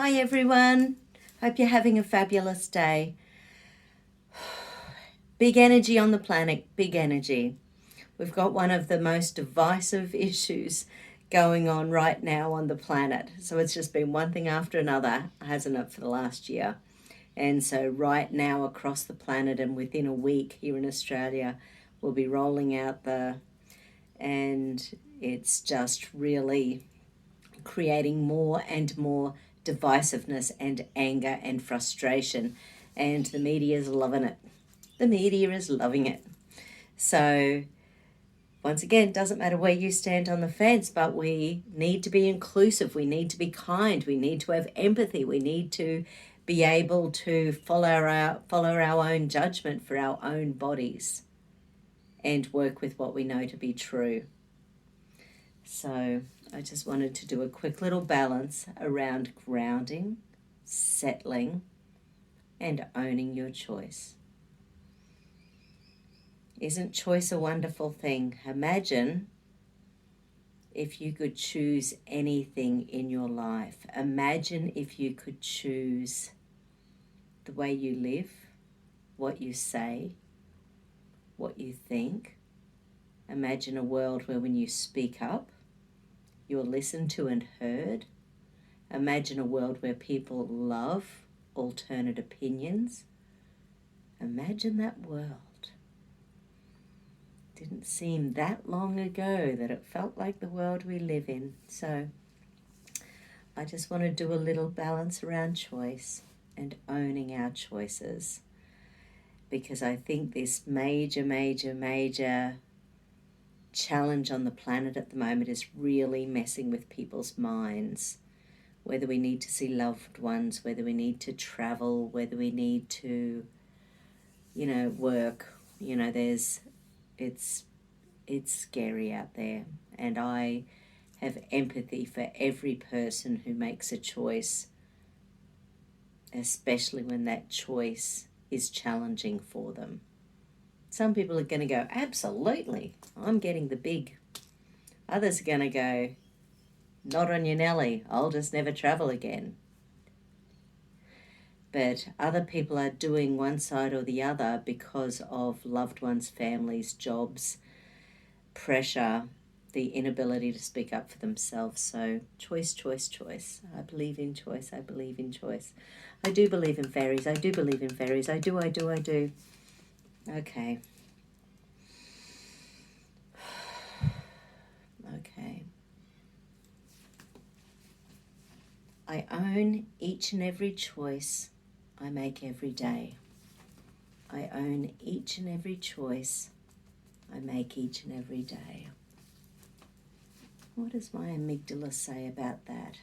Hi everyone, hope you're having a fabulous day. Big energy on the planet, big energy. We've got one of the most divisive issues going on right now on the planet. So it's just been one thing after another, hasn't it, for the last year? And so right now across the planet and within a week here in Australia, we'll be rolling out and it's just really creating more and more divisiveness and anger and frustration. And the media is loving it. The media is loving it. So once again, it doesn't matter where you stand on the fence, but we need to be inclusive. We need to be kind. We need to have empathy. We need to be able to follow our own judgment for our own bodies and work with what we know to be true. So I just wanted to do a quick little balance around grounding, settling, and owning your choice. Isn't choice a wonderful thing? Imagine if you could choose anything in your life. Imagine if you could choose the way you live, what you say, what you think. Imagine a world where when you speak up, you're listened to and heard. Imagine a world where people love alternate opinions. Imagine that world. Didn't seem that long ago that it felt like the world we live in. So I just want to do a little balance around choice and owning our choices, because I think this major challenge on the planet at the moment is really messing with people's minds. Whether we need to see loved ones, whether we need to travel, whether we need to, work. It's scary out there. And I have empathy for every person who makes a choice, especially when that choice is challenging for them. Some people are going to go, absolutely, I'm getting the big. Others are going to go, not on your Nelly, I'll just never travel again. But other people are doing one side or the other because of loved ones, families, jobs, pressure, the inability to speak up for themselves. So choice. I believe in choice. I do believe in fairies. I do. Okay. Okay. I own each and every choice I make every day. I own each and every choice I make each and every day. What does my amygdala say about that?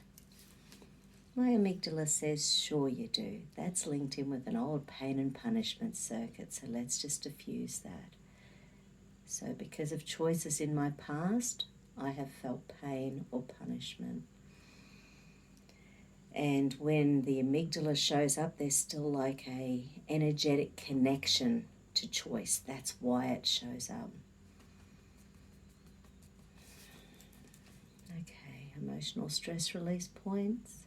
My amygdala says, sure you do. That's linked in with an old pain and punishment circuit, so let's just diffuse that. So because of choices in my past, I have felt pain or punishment. And when the amygdala shows up, there's still like a energetic connection to choice. That's why it shows up. Okay, emotional stress release points.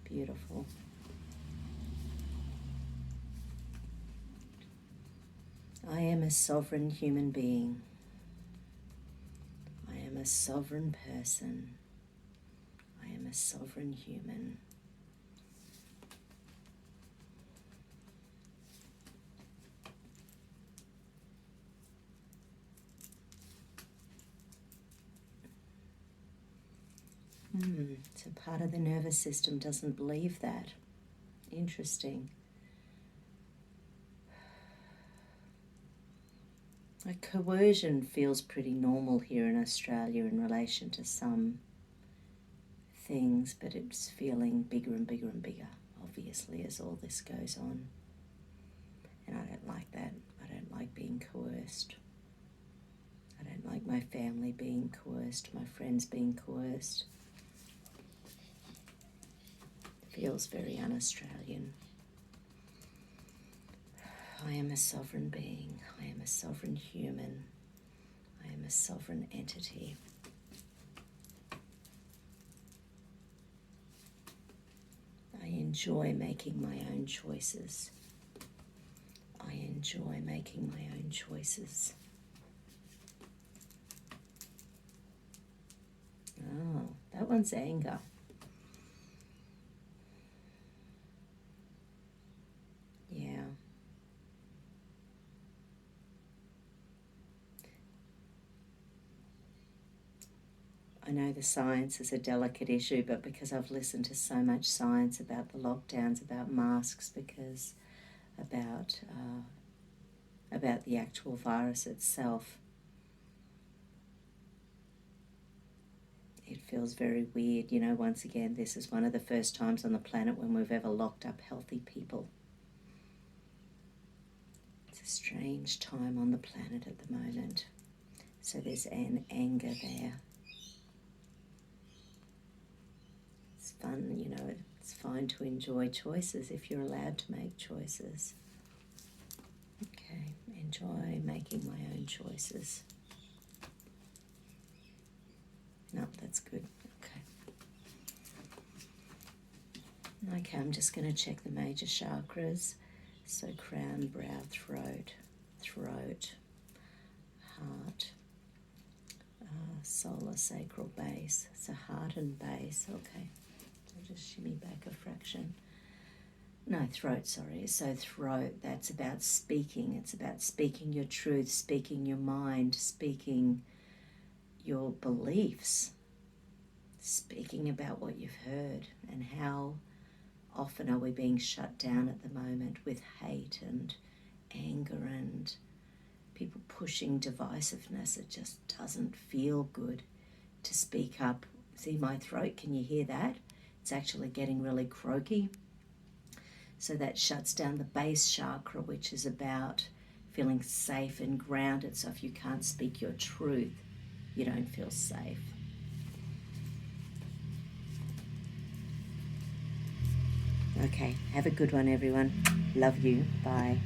Beautiful. I am a sovereign human being. I am a sovereign person. I am a sovereign human. So part of the nervous system doesn't believe that. Interesting. Like coercion feels pretty normal here in Australia in relation to some things, but it's feeling bigger and bigger, obviously, as all this goes on. And I don't like that. I don't like being coerced. I don't like my family being coerced, my friends being coerced. It feels very un-Australian. I am a sovereign being. I am a sovereign human. I am a sovereign entity. enjoy making my own choices. I enjoy making my own choices. Oh, that one's anger. Yeah. I know the science is a delicate issue, but because I've listened to so much science about the lockdowns, about masks, because about the actual virus itself, it feels very weird. You know, once again, this is one of the first times on the planet when we've ever locked up healthy people. It's a strange time on the planet at the moment. So there's an anger there. It's fun, you know, it's fine to enjoy choices if you're allowed to make choices. Okay, enjoy making my own choices. No, that's good. Okay, I'm just going to check the major chakras. So crown, brow, throat, heart, solar sacral base. So heart and base. Okay, I'll just shimmy back a fraction. No, throat, sorry. So throat, that's about speaking. It's about speaking your truth, speaking your mind, speaking your beliefs, speaking about what you've heard, and how often are we being shut down at the moment with hate and anger and people pushing divisiveness. It just doesn't feel good to speak up. See my throat, can you hear that? It's actually getting really croaky. So that shuts down the base chakra, which is about feeling safe and grounded. So if you can't speak your truth, you don't feel safe. Okay, have a good one, everyone. Love you. Bye.